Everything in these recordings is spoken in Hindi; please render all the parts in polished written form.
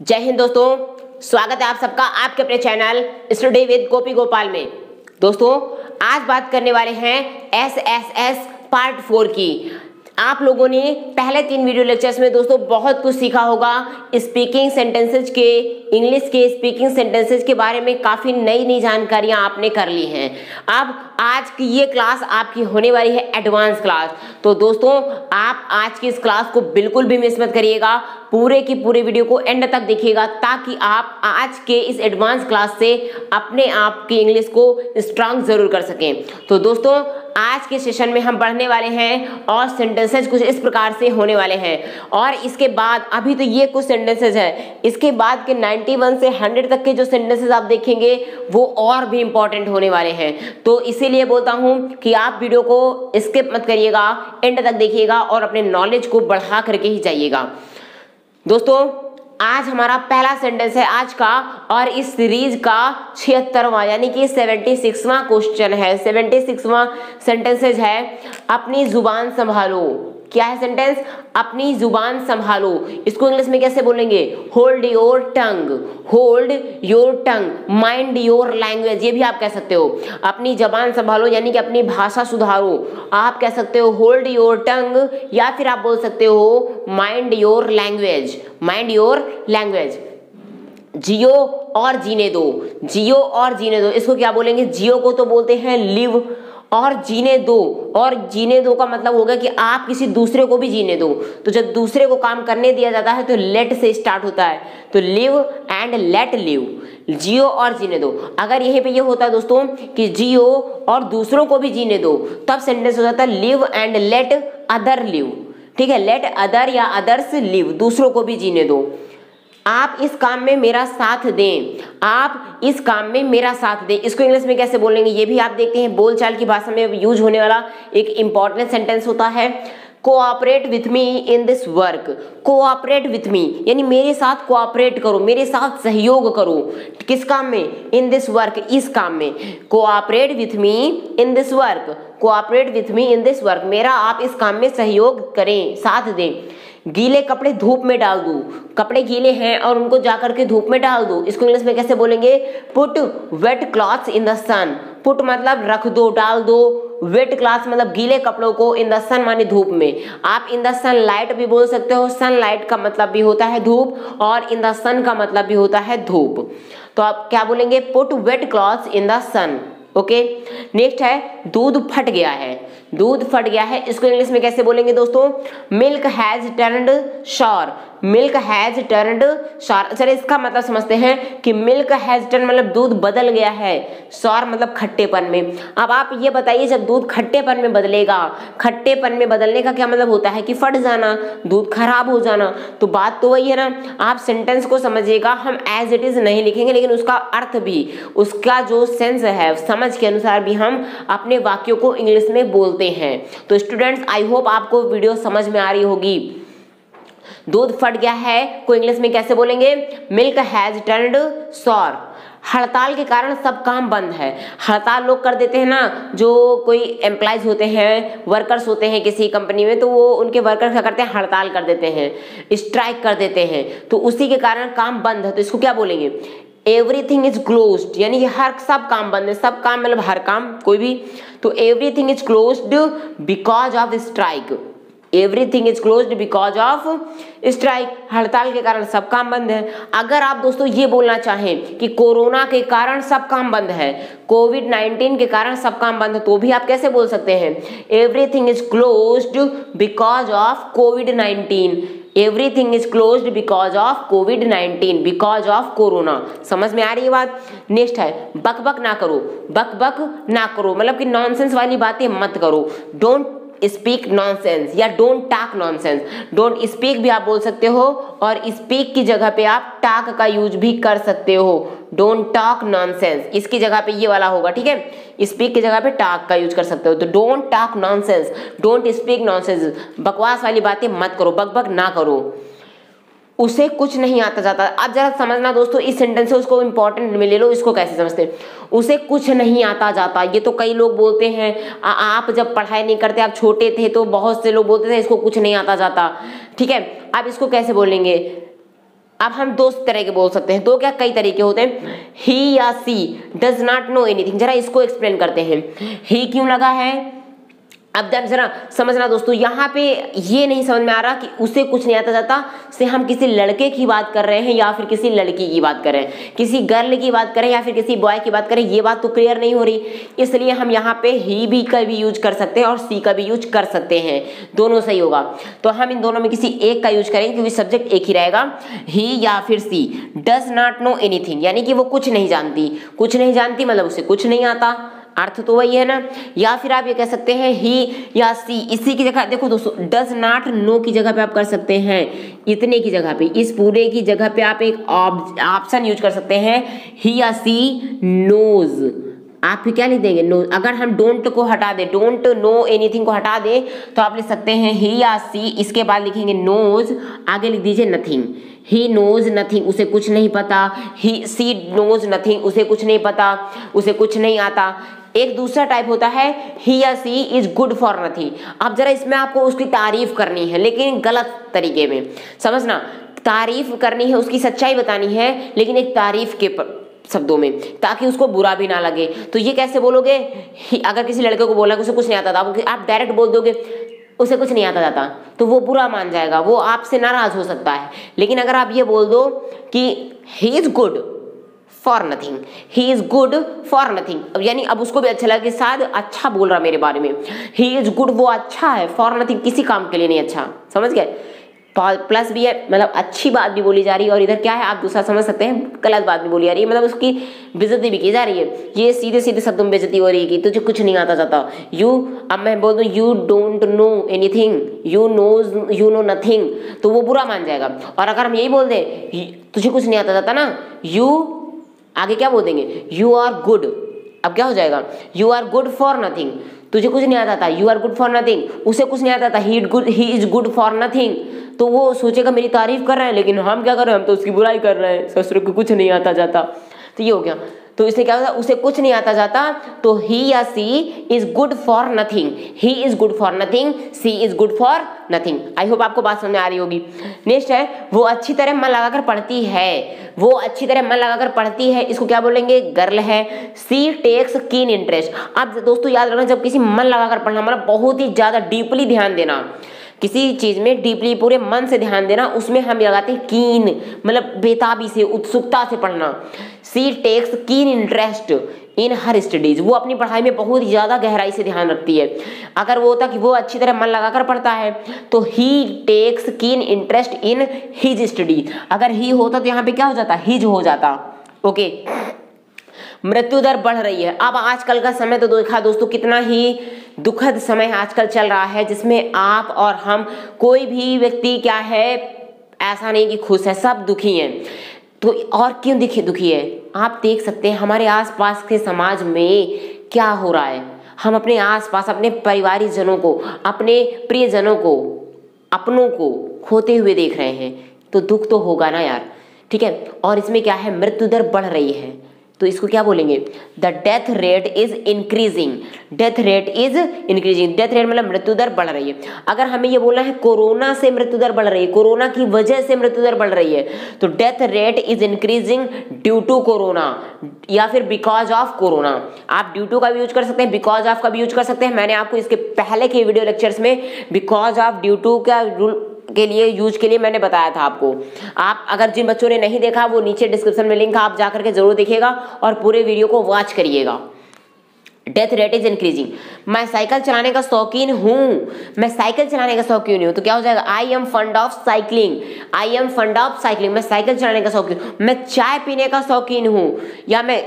जय हिंद दोस्तों, स्वागत है आप सबका आपके अपने चैनल स्टडी विद गोपी गोपाल में। दोस्तों आज बात करने वाले हैं SSS पार्ट 4 की। आप लोगों ने पहले 3 वीडियो लेक्चर्स में दोस्तों बहुत कुछ सीखा होगा। स्पीकिंग सेंटेंसेज के, इंग्लिश के स्पीकिंग सेंटेंसेज के बारे में काफ़ी नई नई जानकारियां आपने कर ली हैं। अब आज की ये क्लास आपकी होने वाली है एडवांस क्लास। तो दोस्तों आप आज की इस क्लास को बिल्कुल भी मिस मत करिएगा, पूरे की पूरे वीडियो को एंड तक देखिएगा ताकि आप आज के इस एडवांस क्लास से अपने आप की इंग्लिश को स्ट्रांग जरूर कर सकें। तो दोस्तों आज के सेशन में हम बढ़ने वाले हैं और सेंटेंसेज कुछ इस प्रकार से होने वाले हैं। और इसके बाद अभी तो ये कुछ सेंटेंसेज है, इसके बाद के 91 से 100 तक के जो सेंटेंसेज आप देखेंगे वो और भी इंपॉर्टेंट होने वाले हैं। तो इसीलिए बोलता हूं कि आप वीडियो को स्किप मत करिएगा, एंड तक देखिएगा और अपने नॉलेज को बढ़ा करके ही जाइएगा। दोस्तों आज हमारा पहला सेंटेंस है आज का, और इस सीरीज का 76वां यानी कि 76वां क्वेश्चन है, 76वां सेंटेंसेज है अपनी जुबान संभालो। क्या है सेंटेंस? अपनी जुबान संभालो। इसको इंग्लिश में कैसे बोलेंगे? Hold your tongue, hold your tongue, mind your language, ये भी आप कह सकते हो। अपनी जबान संभालो यानी कि अपनी भाषा सुधारो, आप कह सकते हो होल्ड योर टंग, या फिर आप बोल सकते हो mind your language, mind your language. जियो और जीने दो, जियो और जीने दो, इसको क्या बोलेंगे? जियो को तो बोलते हैं लिव, और जीने दो, और जीने दो का मतलब होगा कि आप किसी दूसरे को भी जीने दो। तो जब दूसरे को काम करने दिया जाता है तो लेट से स्टार्ट होता है, तो लिव एंड लेट लिव, जियो और जीने दो। अगर यहीं पे ये होता है दोस्तों कि जियो और दूसरों को भी जीने दो, तब सेंटेंस हो जाता है live and let other live. ठीक है, लेट अदर या अदर्स लिव, दूसरों को भी जीने दो। आप इस काम में मेरा साथ दें, आप इस काम में मेरा साथ दें, इसको इंग्लिश में कैसे बोलेंगे? ये भी आप देखते हैं बोलचाल की भाषा में यूज होने वाला एक इंपॉर्टेंट सेंटेंस होता है cooperate with me in this work. Cooperate with मी यानी मेरे साथ कोऑपरेट करो, मेरे साथ सहयोग करो। किस काम में? इन दिस वर्क, इस काम में। Cooperate with me in this work, cooperate with me in this work, मेरा आप इस काम में सहयोग करें, साथ दें। गीले कपड़े धूप में डाल दो, कपड़े गीले हैं और उनको जाकर के धूप में डाल दो, इसको इंग्लिश में कैसे बोलेंगे? Put wet clothes in the sun. Put मतलब रख दो, डाल दो, वेट क्लॉथ्स मतलब गीले कपड़ों को, इन द सन माने धूप में। आप इन द सन लाइट भी बोल सकते हो, सनलाइट का मतलब भी होता है धूप, और इन द सन का मतलब भी होता है धूप। तो आप क्या बोलेंगे? Put wet clothes in the sun. Okay, next है दूध फट गया है, दूध फट गया है, इसको इंग्लिश में कैसे बोलेंगे दोस्तों? Milk has turned sour, milk has turned sour. चलिए इसका मतलब समझते हैं कि मिल्क हैज टर्न मतलब दूध बदल गया है, सॉर मतलब खट्टेपन में। अब आप ये बताइए जब दूध खट्टेपन में बदलेगा, खट्टेपन में बदलने का क्या मतलब होता है? कि फट जाना, दूध खराब हो जाना। तो बात तो वही है ना, आप सेंटेंस को समझिएगा, हम एज इट इज नहीं लिखेंगे, लेकिन उसका अर्थ भी, उसका जो सेंस है समझ के अनुसार भी हम अपने वाक्यों को इंग्लिश में बोलते हैं। तो स्टूडेंट्स आई होप आपको वीडियो समझ में आ रही होगी। दूध फट गया है को इंग्लिश में कैसे बोलेंगे? Milk has turned sour. हड़ताल के कारण सब काम बंद है। हड़ताल लोग कर देते हैं ना, जो कोई एम्प्लॉयज होते हैं, वर्कर्स होते हैं किसी कंपनी में, तो वो उनके वर्कर क्या करते हैं? हड़ताल कर देते हैं, स्ट्राइक कर देते हैं, तो उसी के कारण काम बंद है। तो इसको क्या बोलेंगे? एवरीथिंग इज क्लोज्ड यानी कि हर सब काम बंद है, सब काम मतलब हर काम कोई भी। तो everything is closed because of strike, everything is closed because of strike, हड़ताल के कारण सब काम बंद है। अगर आप दोस्तों ये बोलना चाहें कि कोरोना के कारण सब काम बंद है, कोविड-19 के कारण सब काम बंद है, तो भी आप कैसे बोल सकते हैं? Everything is closed because of covid, everything is closed because of covid, because of corona. समझ में आ रही है बात? नेक्स्ट है बक बक ना करो, बक बक ना करो मतलब कि नॉनसेंस वाली बातें मत करो। डोंट स्पीक नॉनसेंस या don't talk nonsense. Don't speak भी आप बोल सकते हो, और स्पीक की जगह पे आप टॉक का यूज भी कर सकते हो। डोंट टॉक नॉनसेंस, इसकी जगह पे ये वाला होगा, ठीक है? स्पीक की जगह पे टॉक का यूज कर सकते हो। तो don't talk nonsense, don't speak nonsense, बकवास वाली बातें मत करो, बक बक ना करो। उसे कुछ नहीं आता जाता। अब जरा समझना दोस्तों, इस सेंटेंस से उसको इंपॉर्टेंट में ले लो, इसको कैसे समझते हैं? उसे कुछ नहीं आता जाता, ये तो कई लोग बोलते हैं। आप जब पढ़ाई नहीं करते, आप छोटे थे तो बहुत से लोग बोलते थे इसको कुछ नहीं आता जाता। ठीक है, अब इसको कैसे बोलेंगे? अब हम दो तरह के बोल सकते हैं, दो क्या कई तरीके होते हैं। ही या सी डज नॉट नो एनीथिंग, जरा इसको एक्सप्लेन करते हैं। ही क्यों लगा है, अब जरा समझना दोस्तों, यहाँ पे ये नहीं समझ में आ रहा कि उसे कुछ नहीं आता जाता से हम किसी लड़के की बात कर रहे हैं या फिर किसी लड़की की बात कर रहे हैं, किसी गर्ल की बात करें या फिर किसी बॉय की बात करें, ये बात तो क्लियर नहीं हो रही। इसलिए हम यहाँ पे ही भी का भी यूज कर सकते हैं और सी का भी यूज कर सकते हैं, दोनों सही होगा। तो हम इन दोनों में किसी एक का यूज करेंगे क्योंकि सब्जेक्ट एक ही रहेगा, ही या फिर सी। डज नॉट नो एनीथिंग यानी कि वो कुछ नहीं जानती, कुछ नहीं जानती मतलब उसे कुछ नहीं आता, अर्थ तो वही है ना। या फिर आप ये कह सकते हैं ही या सी, इसी की जगह देखो दोस्तों, डज नॉट नो की जगह पे आप कर सकते हैं इतने की जगह पे, इस पूरे की जगह पे आप एक ऑप्शन यूज कर सकते हैं, ही या सी नोज। आप फिर क्या लिख देंगे, नो। अगर हम डोंट को हटा दे, डोंट नो एनीथिंग को हटा दे तो आप लिख सकते हैं ही या सी, इसके बाद लिखेंगे नोज, आगे लिख दीजिए नथिंग। ही नोज नथिंग, उसे कुछ नहीं पता। ही सी नोज नथिंग, उसे कुछ नहीं पता, उसे कुछ नहीं आता। एक दूसरा टाइप होता है ही या she is good for nothing. अब जरा इसमें आपको उसकी तारीफ करनी है लेकिन गलत तरीके में, समझना। तारीफ करनी है, उसकी सच्चाई बतानी है लेकिन एक तारीफ के शब्दों में, ताकि उसको बुरा भी ना लगे। तो ये कैसे बोलोगे, अगर किसी लड़के को बोला कि उसे कुछ नहीं आता था, आप डायरेक्ट बोल दोगे उसे कुछ नहीं आता जाता तो वो बुरा मान जाएगा, वो आपसे नाराज हो सकता है। लेकिन अगर आप ये बोल दो कि ही is good for nothing, he is good for nothing, अब यानी अब उसको भी अच्छा लगे, शायद अच्छा बोल रहा मेरे बारे में। ही इज गुड, वो अच्छा है, फॉर नथिंग किसी काम के लिए नहीं अच्छा, समझ गए। प्लस भी है, मतलब अच्छी बात भी बोली जा रही है, और इधर क्या है आप दूसरा समझ सकते हैं, गलत बात भी बोली जा रही है, मतलब उसकी बेइज्जती भी की जा रही है। ये सीधे सीधे शब्दों में बेइज्जती हो रही है कि तुझे कुछ नहीं आता जाता। यू, अब मैं बोल दूं you don't know anything, you know nothing, तो वो बुरा मान जाएगा। और अगर हम यही बोल दें तुझे कुछ नहीं आता जाता ना, यू आगे क्या बोल देंगे, यू आर गुड। अब क्या हो जाएगा, you are good for nothing, तुझे कुछ नहीं आता था, you are good for nothing, उसे कुछ नहीं आता था, he is good for nothing. तो वो सोचेगा मेरी तारीफ कर रहे हैं, लेकिन हम क्या कर रहे हैं, हम तो उसकी बुराई कर रहे हैं, ससुर को कुछ नहीं आता जाता। तो ये हो गया। तो इससे क्या होता है, उसे कुछ नहीं आता जाता, तो ही या she is good for nothing, he is good for nothing, she is good for nothing. I hope आपको बात समझ में आ रही होगी। नेक्स्ट है, वो अच्छी तरह मन लगाकर पढ़ती है, वो अच्छी तरह मन लगाकर पढ़ती है, इसको क्या बोलेंगे, गर्ल है। She takes keen interest. अब दोस्तों याद रखना, जब किसी मन लगाकर पढ़ना मतलब बहुत ही ज्यादा डीपली ध्यान देना, किसी चीज में डीपली पूरे मन से ध्यान देना, उसमें हम लगाते हैं कीन, मतलब बेताबी से, उत्सुकता से पढ़ना। She takes keen interest in her studies, वो अपनी पढ़ाई में बहुत ही ज्यादा गहराई से ध्यान रखती है। अगर वो होता कि वो अच्छी तरह मन लगाकर पढ़ता है तो he takes keen interest in his study, अगर ही होता तो यहाँ पे क्या हो जाता, हिज हो जाता। ओके, मृत्यु दर बढ़ रही है। अब आजकल का समय तो देखा दोस्तों कितना ही दुखद समय आजकल चल रहा है, जिसमें आप और हम, कोई भी व्यक्ति क्या है, ऐसा नहीं कि खुश है, सब दुखी हैं। तो और क्यों दुखी है, आप देख सकते हैं हमारे आसपास के समाज में क्या हो रहा है। हम अपने आसपास अपने परिवारिक जनों को, अपने प्रियजनों को, अपनों को खोते हुए देख रहे हैं, तो दुख तो होगा ना यार, ठीक है। और इसमें क्या है, मृत्यु दर बढ़ रही है, तो इसको क्या बोलेंगे, the death rate is increasing, death rate is increasing. Death rate मतलब मृत्यु दर बढ़ रही है। अगर हमें ये बोलना है कोरोना से मृत्यु दर बढ़ रही है, कोरोना की वजह से मृत्यु दर बढ़ रही है, तो death rate is increasing due to corona या फिर बिकॉज ऑफ कोरोना। आप ड्यू टू का भी यूज कर सकते हैं, बिकॉज ऑफ का भी यूज कर सकते हैं। मैंने आपको इसके पहले के वीडियो लेक्चर्स में बिकॉज ऑफ, ड्यू टू का रूल के लिए यूज के लिए मैंने बताया था आपको। आप अगर जिन बच्चों ने नहीं देखा, वो नीचे डिस्क्रिप्शन में लिंक, आप जाकर के जरूर देखिएगा और पूरे वीडियो को वॉच करिएगा। Death rate is increasing. मैं साइकिल चलाने का शौकीन हूँ, मैं साइकिल चलाने का शौकीन हूँ, तो क्या हो जाएगा, आई am fond of cycling, I am fond of cycling, मैं साइकिल चलाने का शौकीन। मैं चाय पीने का शौकीन हूँ, या मैं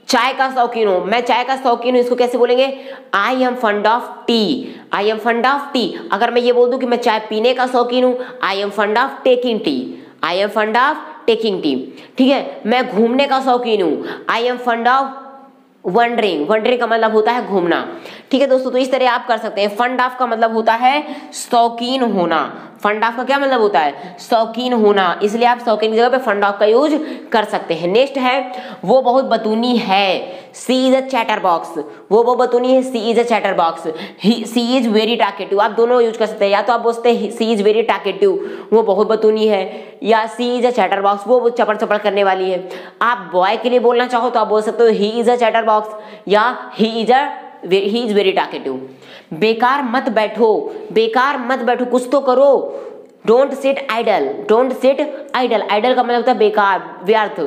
चाय का शौकीन हूँ, मैं चाय का शौकीन हूँ, इसको कैसे बोलेंगे, आई am fond of T, I am fond of T. अगर मैं ये बोल दूं कि मैं चाय पीने का शौकीन हूँ, I am fond of taking tea, I am fond of taking tea, ठीक है। मैं घूमने का शौकीन हूँ, I am fond of wondering, wondering का मतलब होता है घूमना, ठीक है दोस्तों। तो इस तरह आप कर सकते हैं। फंड ऑफ का मतलब होता है शौकीन होना, फंड ऑफ का क्या मतलब होता है? शौकीन होना, इसलिए आप शौकीन की जगह पे फंड ऑफ का यूज कर सकते हैं। नेक्स्ट है वो बहुत बतूनी है, she is a chatterbox. वो बहुत बतूनी है, she is a chatterbox. She is very talkative, आप दोनों यूज कर सकते हैं। या तो आप बोलते हैं सी इज वेरी टॉकेटिव, वो बहुत बतूनी है, या she is a chatterbox, वो चपड़ चपड़ करने वाली है। आप बॉय के लिए बोलना चाहो तो आप बोल सकते हो he is a chatter box या ही इज वेरी टॉकेटिव। बेकार मत बैठो, बेकार मत बैठो, कुछ तो करो। Don't sit idle, don't sit idle, idle का मतलब होता है बेकार, व्यर्थ।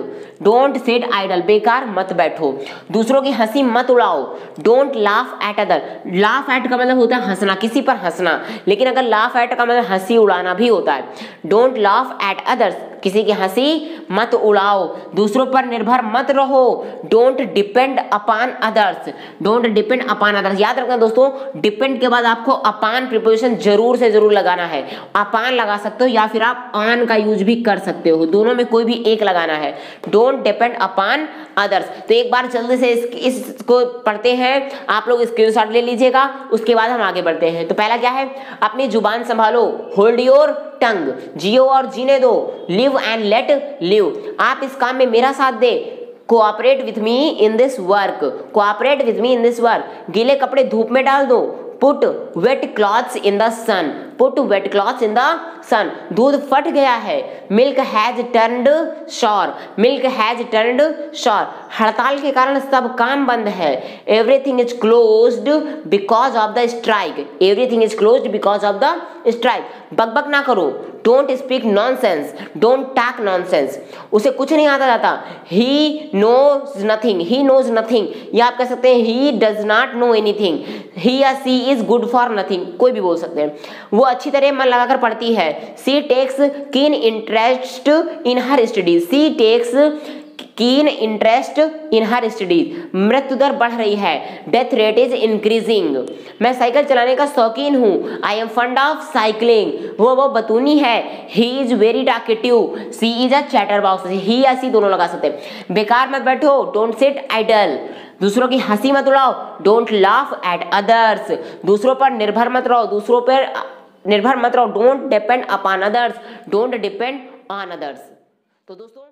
डोंट सिट आइडल, बेकार मत बैठो। दूसरों की हंसी मत उड़ाओ। Don't laugh at other, laugh at का मतलब होता है हंसना, किसी पर हंसना, लेकिन अगर लाफ एट का मतलब हंसी उड़ाना भी होता है। डोंट लाफ एट अदर्स, किसी की हंसी मत उड़ाओ। दूसरों पर निर्भर मत रहो। Don't depend upon others, don't depend upon others. याद रखना दोस्तों, डिपेंड के बाद आपको अपॉन प्रीपोजिशन जरूर से जरूर लगाना है। अपॉन लगा सकते हो या फिर आप ऑन का यूज भी कर सकते हो, दोनों में कोई भी एक लगाना है। Don't depend upon others. तो एक बार जल्दी से इसको पढ़ते हैं, आप लोग स्क्रीनशॉट ले लीजिएगा, उसके बाद हम आगे बढ़ते हैं। तो पहला क्या है? अपनी जुबान संभालो, होल्ड योर टंग, जियो और जीने दो, लिव एंड लेट लिव। आप इस काम में मेरा साथ दे, cooperate with me in this work, cooperate with me in this work. गीले कपड़े धूप में डाल दो, put wet clothes in the sun, put wet clothes in the sun. दूध फट गया है, milk has turned sour, milk has turned sour. हड़ताल के कारण सब काम बंद है। Everything is closed because of the strike, everything is closed because of the strike. बकबक ना करो, don't speak nonsense, don't talk nonsense. उसे कुछ नहीं आता जाता, he knows nothing, he knows nothing, या आप कह सकते हैं he does not know anything, he या she is good for nothing, कोई भी बोल सकते हैं। वो अच्छी तरह मन लगाकर पढ़ती है, she takes keen interest in her studies, she takes keen interest in her studies. मृत्यु दर बढ़ रही है, डेथ रेट इज इंक्रीजिंग। मैं साइकिल चलाने का शौकीन हूँ, I am fond of cycling. वो बतूनी है, he is very talkative, she is a chatterbox, he या सी दोनों लगा सकते हैं। बेकार मत बैठो, डोंट सिट आइडल। दूसरों की हंसी मत उड़ाओ, डोंट लाफ एट अदर्स। दूसरों पर निर्भर मत रहो, दूसरों पर निर्भर मत रहो, don't depend upon others, don't depend on others. तो दोस्तों